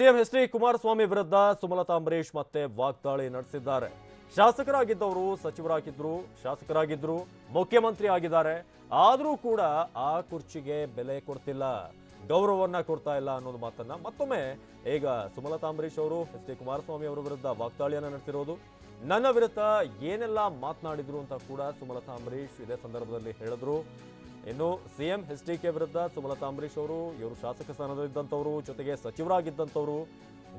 CM H D. Kumaraswamy ವಿರುದ್ಧ ಸುಮಲತಾ ಅಂಬರೀಶ್ ಮತ್ತೆ ವಾಗ್ದಾಳಿ ನಡೆಸಿದ್ದಾರೆ. ಶಾಸಕರಾಗಿದ್ದವರು ಸಚಿವರಾಗಿದ್ರು, ಶಾಸಕರಾಗಿದ್ರು, ಮುಖ್ಯಮಂತ್ರಿ ಆಗಿದ್ದಾರೆ. ಆದರೂ ಕೂಡ ಆ ಕುರ್ಚಿಗೆ ಬೆಲೆ ಕೊಡ್ತಿಲ್ಲ, ಗೌರವವನ್ನ ಕೊಡ್ತಾ ಇಲ್ಲ ಅನ್ನೋದು ಮಾತನ್ನ ಮತ್ತೊಮ್ಮೆ ಈಗ ಸುಮಲತಾ ಅಂಬರೀಶ್ ಅವರು ಎಚ್.ಡಿ. ಕುಮಾರಸ್ವಾಮಿ ಅವರ ವಿರುದ್ಧ ವಾಗ್ದಾಳಿಯನ್ನ ನಡೆಸಿರೋದು. ನನ್ನ ವಿರುದ್ಧ ಏನೆಲ್ಲ ಮಾತನಾಡಿದ್ರು ಅಂತ ಕೂಡ ಸುಮಲತಾ ಅಂಬರೀಶ್ ಇದೇ ಸಂದರ್ಭದಲ್ಲಿ ಹೇಳಿದ್ರು. ಇನ್ನು ಸಿಎಂ ಎಚ್.ಡಿ.ಕೆ ವಿರುದ್ಧ ಸುಮಲತಾ ಅಂಬರೀಶ್ ಅವರು ಇವರು ಶಾಸಕ ಸ್ಥಾನದಲ್ಲಿದ್ದಂಥವರು, ಜೊತೆಗೆ ಸಚಿವರಾಗಿದ್ದಂಥವರು,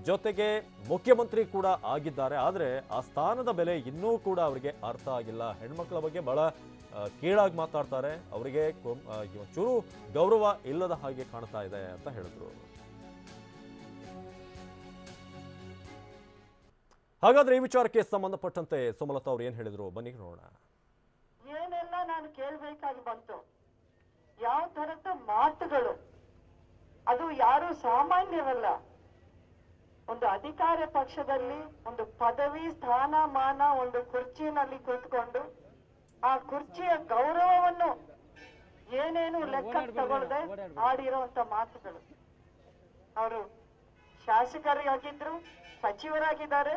ಜೊತೆಗೆ ಮುಖ್ಯಮಂತ್ರಿ ಕೂಡ ಆಗಿದ್ದಾರೆ. ಆದರೆ ಆ ಸ್ಥಾನದ ಬೆಲೆ ಇನ್ನೂ ಕೂಡ ಅವರಿಗೆ ಅರ್ಥ ಆಗಿಲ್ಲ. ಹೆಣ್ಮಕ್ಳ ಬಗ್ಗೆ ಬಹಳ ಕೀಳಾಗಿ ಮಾತಾಡ್ತಾರೆ, ಅವರಿಗೆ ಚೂರು ಗೌರವ ಇಲ್ಲದ ಹಾಗೆ ಕಾಣ್ತಾ ಇದೆ ಅಂತ ಹೇಳಿದ್ರು. ಹಾಗಾದ್ರೆ ಈ ವಿಚಾರಕ್ಕೆ ಸಂಬಂಧಪಟ್ಟಂತೆ ಸುಮಲತಾ ಅವರು ಏನ್ ಹೇಳಿದ್ರು ಬನ್ನಿ ನೋಡೋಣ. ಏನೆಲ್ಲ ನಾನು ಕೇಳಬೇಕಾಗಿ ಬಂತು, ಯಾವ ತರದ ಮಾತುಗಳು, ಅದು ಯಾರು ಸಾಮಾನ್ಯವಲ್ಲ. ಒಂದು ಅಧಿಕಾರ ಪಕ್ಷದಲ್ಲಿ ಒಂದು ಪದವಿ ಸ್ಥಾನಮಾನ ಒಂದು ಕುರ್ಚಿನಲ್ಲಿ ಕೂತ್ಕೊಂಡು ಆ ಕುರ್ಚಿಯ ಗೌರವವನ್ನು ಏನೇನು ಲೆಕ್ಕ ತಗೊಳ್ಳದೆ ಆಡಿರುವಂತ ಮಾತುಗಳು. ಅವರು ಶಾಸಕರಾಗಿದ್ರು, ಸಚಿವರಾಗಿದ್ದಾರೆ,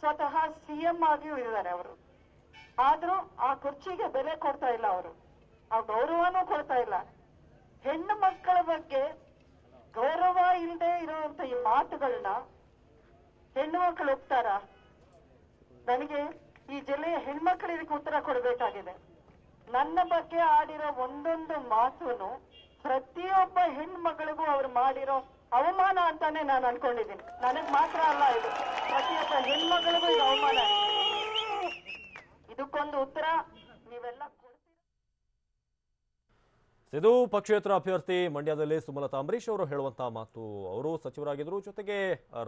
ಸ್ವತಃ ಸಿಎಂ ಆಗಿಯೂ ಇದ್ದಾರೆ ಅವರು. ಆದ್ರೂ ಆ ಕುರ್ಚಿಗೆ ಬೆಲೆ ಕೊಡ್ತಾ ಇಲ್ಲ, ಅವರು ಆ ಗೌರವನೂ ಕೊಡ್ತಾ ಇಲ್ಲ. ಹೆಣ್ಣು ಮಕ್ಕಳ ಬಗ್ಗೆ ಗೌರವ ಇಲ್ಲದೆ ಇರುವಂತ ಈ ಮಾತುಗಳನ್ನ ಹೆಣ್ಣು ಮಕ್ಕಳು ಒಪ್ತಾರ? ನನಗೆ ಈ ಜಿಲ್ಲೆಯ ಹೆಣ್ಮಕ್ಳು ಇದಕ್ಕೆ ಉತ್ತರ ಕೊಡಬೇಕಾಗಿದೆ. ನನ್ನ ಬಗ್ಗೆ ಆಡಿರೋ ಒಂದೊಂದು ಮಾತುನು ಪ್ರತಿಯೊಬ್ಬ ಹೆಣ್ಮಗಳಿಗೂ ಅವ್ರು ಮಾಡಿರೋ ಅವಮಾನ ಅಂತಾನೆ ನಾನು ಅನ್ಕೊಂಡಿದ್ದೀನಿ. ನನಗ್ ಮಾತ್ರ ಅಲ್ಲ, ಇದು ಪ್ರತಿಯೊಬ್ಬ ಹೆಣ್ಮಗಳಿಗೂ ಇದು ಅವಮಾನ. ಇದಕ್ಕೊಂದು ಉತ್ತರ ನೀವೆಲ್ಲ ಸಿದ್ದು ಪಕ್ಷೇತರ ಅಭ್ಯರ್ಥಿ ಮಂಡ್ಯದಲ್ಲಿ ಸುಮಲತಾ ಅಂಬರೀಶ್ ಅವರು ಹೇಳುವಂತಹ ಮಾತು. ಅವರು ಸಚಿವರಾಗಿದ್ರು, ಜೊತೆಗೆ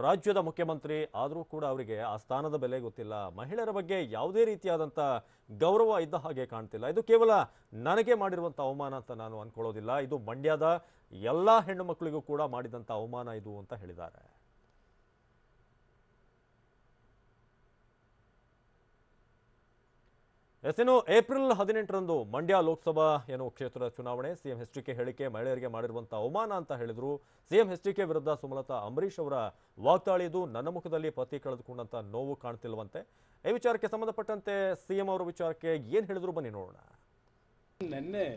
ರಾಜ್ಯದ ಮುಖ್ಯಮಂತ್ರಿ ಆದರೂ ಕೂಡ ಅವರಿಗೆ ಆ ಸ್ಥಾನದ ಬೆಲೆ ಗೊತ್ತಿಲ್ಲ. ಮಹಿಳೆಯರ ಬಗ್ಗೆ ಯಾವುದೇ ರೀತಿಯಾದಂಥ ಗೌರವ ಇದ್ದ ಹಾಗೆ ಕಾಣ್ತಿಲ್ಲ. ಇದು ಕೇವಲ ನನಗೆ ಮಾಡಿರುವಂಥ ಅವಮಾನ ಅಂತ ನಾನು ಅನ್ಕೊಳ್ಳೋದಿಲ್ಲ, ಇದು ಮಂಡ್ಯದ ಎಲ್ಲ ಹೆಣ್ಣು ಮಕ್ಕಳಿಗೂ ಕೂಡ ಮಾಡಿದಂಥ ಅವಮಾನ ಇದು ಅಂತ ಹೇಳಿದ್ದಾರೆ. ಇನ್ನು ಏಪ್ರಿಲ್ 18ರಂದು ಮಂಡ್ಯ ಲೋಕಸಭಾ ಕ್ಷೇತ್ರದ ಚುನಾವಣೆ. ಸಿಎಂ ಎಚ್.ಡಿ.ಕೆ ಹೇಳಿಕೆ ಮಹಿಳೆಯರಿಗೆ ಮಾಡಿರುವಂತಹ ಅವಮಾನ ಅಂತ ಹೇಳಿದ್ರು. ಸಿಎಂ ಎಚ್.ಡಿ.ಕೆ ವಿರುದ್ಧ ಸುಮಲತಾ ಅಂಬರೀಶ್ ಅವರ ವಾಗ್ದಾಳಿದು ನನ್ನ ಮುಖದಲ್ಲಿ ಪತಿ ಕಳೆದುಕೊಂಡಂತ ನೋವು ಕಾಣ್ತಿಲ್ವಂತೆ. ಈ ವಿಚಾರಕ್ಕೆ ಸಂಬಂಧಪಟ್ಟಂತೆ ಸಿಎಂ ಅವರ ವಿಚಾರಕ್ಕೆ ಏನ್ ಹೇಳಿದ್ರು ಬನ್ನಿ ನೋಡೋಣ. ನಿನ್ನೆ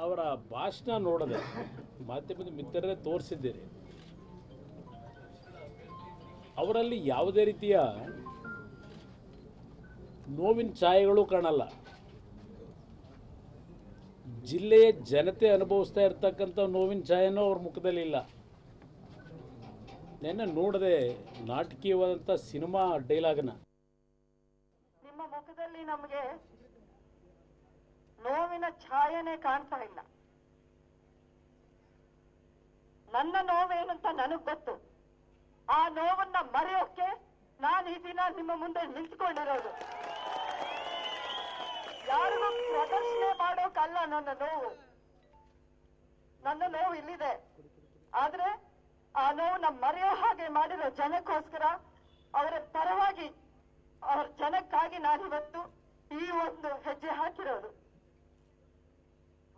ಅವರ ಭಾಷಣ ನೋಡದೆ ಮಾಧ್ಯಮದ ಮಿತ್ರರೇ ತೋರಿಸಿದ್ದೀರಿ. ಅವರಲ್ಲಿ ಯಾವುದೇ ರೀತಿಯ ನೋವಿನ ಛಾಯೆಗಳು ಕಾಣಲ್ಲ. ಜಿಲ್ಲೆಯ ಜನತೆ ಅನುಭವಿಸ್ತಾ ಇರ್ತಕ್ಕಂಥ ನೋವಿನ ಛಾಯೆನೂ ಅವ್ರ ಮುಖದಲ್ಲಿ ಇಲ್ಲ. ನೆನ್ನೆ ನೋಡದೆ ನಾಟಕೀಯವಾದಂಥ ಸಿನಿಮಾ ಡೈಲಾಗ್ನ ನಿಮ್ಮ ಮುಖದಲ್ಲಿ ನಮಗೆ ನೋವಿನ ಛಾಯೆನೇ ಕಾಣ್ತಾ ಇಲ್ಲ. ನನ್ನ ನೋವೇನಂತ ನನಗ್ ಗೊತ್ತು. ಆ ನೋವನ್ನ ಮರೆಯೋಕೆ ನಾನು ಈ ದಿನ ನಿಮ್ಮ ಮುಂದೆ ನಿಂತ್ಕೊಂಡಿರೋದು. ಯಾರಿಗೂ ಪ್ರದರ್ಶನೆ ಮಾಡೋಕಲ್ಲ ನನ್ನ ನೋವು. ನನ್ನ ನೋವು ಇಲ್ಲಿದೆ. ಆದ್ರೆ ಆ ನೋವನ್ನ ಮರೆಯೋ ಹಾಗೆ ಮಾಡಿರೋ ಜನಕ್ಕೋಸ್ಕರ, ಅವರ ಪರವಾಗಿ, ಅವರ ಜನಕ್ಕಾಗಿ ನಾನಿವತ್ತು ಈ ಒಂದು ಹೆಜ್ಜೆ ಹಾಕಿರೋದು.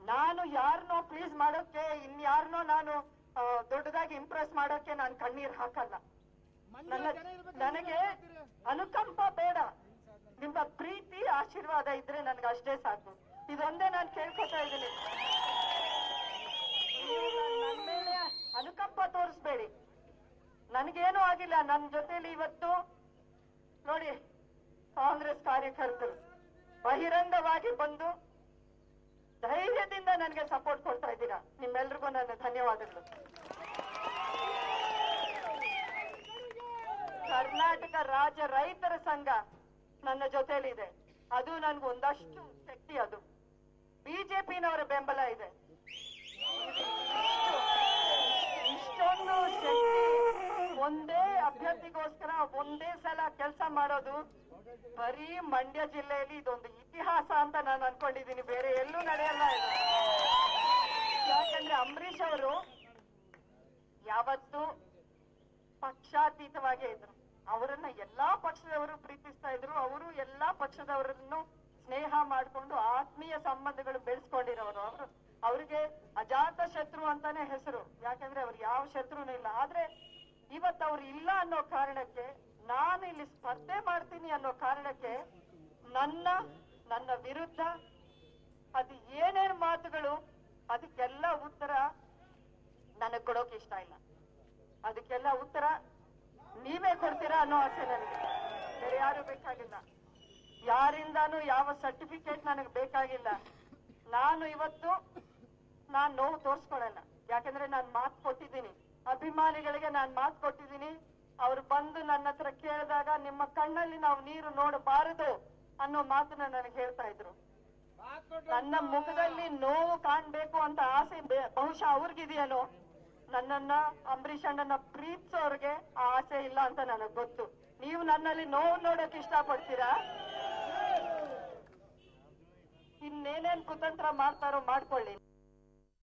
ನಾನು ಯಾರನ್ನೋ ಪ್ಲೀಸ್ ಮಾಡೋಕೆ, ಇನ್ಯಾರನ್ನೋ ನಾನು ದೊಡ್ಡದಾಗಿ ಇಂಪ್ರೆಸ್ ಮಾಡೋಕೆ ನಾನು ಕಣ್ಣೀರ್ ಹಾಕಲ್ಲ. ನನಗೆ ಅನುಕಂಪ ಬೇಡ, ನಿಮ್ಮ ಪ್ರೀತಿ ಆಶೀರ್ವಾದ ಇದ್ರೆ ನನ್ಗೆ ಅಷ್ಟೇ ಸಾಕು. ಇದೊಂದೇ ನಾನು ಕೇಳ್ಕೊತಾ ಇದ್ದೀನಿ. ನನ್ನ ಮೇಲೆ ಅನುಕಂಪ ತೋರಿಸ್ಬೇಡಿ. ನನಗೇನು ಆಗಿಲ್ಲ. ನನ್ನ ಜೊತೆಲಿ ಇವತ್ತು ನೋಡಿ, ಕಾಂಗ್ರೆಸ್ ಕಾರ್ಯಕರ್ತರು ಬಹಿರಂಗವಾಗಿ ಬಂದು ಧೈರ್ಯದಿಂದ ನನಗೆ ಸಪೋರ್ಟ್ ಕೊಡ್ತಾ ಇದ್ದೀರಾ. ನಿಮ್ಮೆಲ್ರಿಗೂ ನನ್ನ ಧನ್ಯವಾದಗಳು. ಕರ್ನಾಟಕ ರಾಜ್ಯ ರೈತರ ಸಂಘ ನನ್ನ ಜೊತೆಲಿದೆ. ಅದು ನನ್ಗೆ ಒಂದಷ್ಟು ಶಕ್ತಿ. ಅದು ಬಿಜೆಪಿನವರ ಬೆಂಬಲ ಇದೆ. ಇಷ್ಟೊಂದು ಶಕ್ತಿ ಒಂದೇ ಅಭ್ಯರ್ಥಿಗೋಸ್ಕರ ಒಂದೇ ಸಲ ಕೆಲಸ ಮಾಡೋದು ಬರೀ ಮಂಡ್ಯ ಜಿಲ್ಲೆಯಲ್ಲಿ ಇದೊಂದು ಇತಿಹಾಸ ಅಂತ ನಾನು ಅನ್ಕೊಂಡಿದ್ದೀನಿ. ಬೇರೆ ಎಲ್ಲೂ ನಡೆಯಲ್ಲ ಇದು. ಯಾಕಂದ್ರೆ ಅಂಬರೀಶ್ ಅವರು ಯಾವತ್ತು ಪಕ್ಷಾತೀತವಾಗೇ ಇದ್ರು. ಅವರನ್ನ ಎಲ್ಲಾ ಪಕ್ಷದವರು ಪ್ರೀತಿಸ್ತಾ ಇದ್ರು. ಅವರು ಎಲ್ಲಾ ಪಕ್ಷದವರನ್ನು ಸ್ನೇಹ ಮಾಡಿಕೊಂಡು ಆತ್ಮೀಯ ಸಂಬಂಧಗಳು ಬೆಳೆಸ್ಕೊಂಡಿರೋರು. ಅವರು ಅವ್ರಿಗೆ ಅಜಾತ ಶತ್ರು ಅಂತಾನೆ ಹೆಸರು, ಯಾಕಂದ್ರೆ ಅವ್ರು ಯಾವ ಶತ್ರುನೂ ಇಲ್ಲ. ಆದ್ರೆ ಇವತ್ತು ಅವ್ರು ಇಲ್ಲ ಅನ್ನೋ ಕಾರಣಕ್ಕೆ, ನಾನು ಇಲ್ಲಿ ಸ್ಪರ್ಧೆ ಮಾಡ್ತೀನಿ ಅನ್ನೋ ಕಾರಣಕ್ಕೆ ನನ್ನ ವಿರುದ್ಧ ಅದು ಏನೇನ್ ಮಾತುಗಳು, ಅದಕ್ಕೆಲ್ಲ ಉತ್ತರ ನನಗ್ ಕೊಡೋಕೆ ಇಷ್ಟ ಇಲ್ಲ. ಅದಕ್ಕೆಲ್ಲ ಉತ್ತರ ನೀವೇ ಕೊಡ್ತೀರಾ ಅನ್ನೋ ಆಸೆ ನನಗೆ, ಬೇರೆ ಯಾರು ಬೇಕಾಗಿಲ್ಲ. ಯಾರಿಂದಾನು ಯಾವ ಸರ್ಟಿಫಿಕೇಟ್ ನನಗೆ ಬೇಕಾಗಿಲ್ಲ. ನಾನು ಇವತ್ತು ನೋವು ತೋರ್ಸ್ಕೊಳಲ್ಲ, ಯಾಕಂದ್ರೆ ನಾನು ಮಾತು ಕೊಟ್ಟಿದ್ದೀನಿ ಅಭಿಮಾನಿಗಳಿಗೆ, ನಾನು ಮಾತು ಕೊಟ್ಟಿದ್ದೀನಿ. ಅವ್ರು ಬಂದು ನನ್ನ ಹತ್ರ ಕೇಳಿದಾಗ ನಿಮ್ಮ ಕಣ್ಣಲ್ಲಿ ನಾವು ನೀರು ನೋಡಬಾರದು ಅನ್ನೋ ಮಾತನ್ನ ನನಗೆ ಹೇಳ್ತಾ ಇದ್ರು. ನನ್ನ ಮುಖದಲ್ಲಿ ನೋವು ಕಾಣ್ಬೇಕು ಅಂತ ಆಸೆ ಬಹುಶಃ ಅವ್ರಿಗಿದೆಯೇನೋ, ನನ್ನನ್ನ ಅಂಬರೀಷ್ ಅಣ್ಣನ ಪ್ರೀತಿಸೋರ್ಗೆ ಆ ಆಸೆ ಇಲ್ಲ ಅಂತ ನನಗ್ ಗೊತ್ತು. ನೀವು ನನ್ನಲ್ಲಿ ನೋವು ನೋಡಕ್ ಇಷ್ಟಪಡ್ತೀರಾ? ಇನ್ನೇನೇನ್ ಕುತಂತ್ರ ಮಾಡ್ತಾರೋ ಮಾಡ್ಕೊಳ್ಳಿ.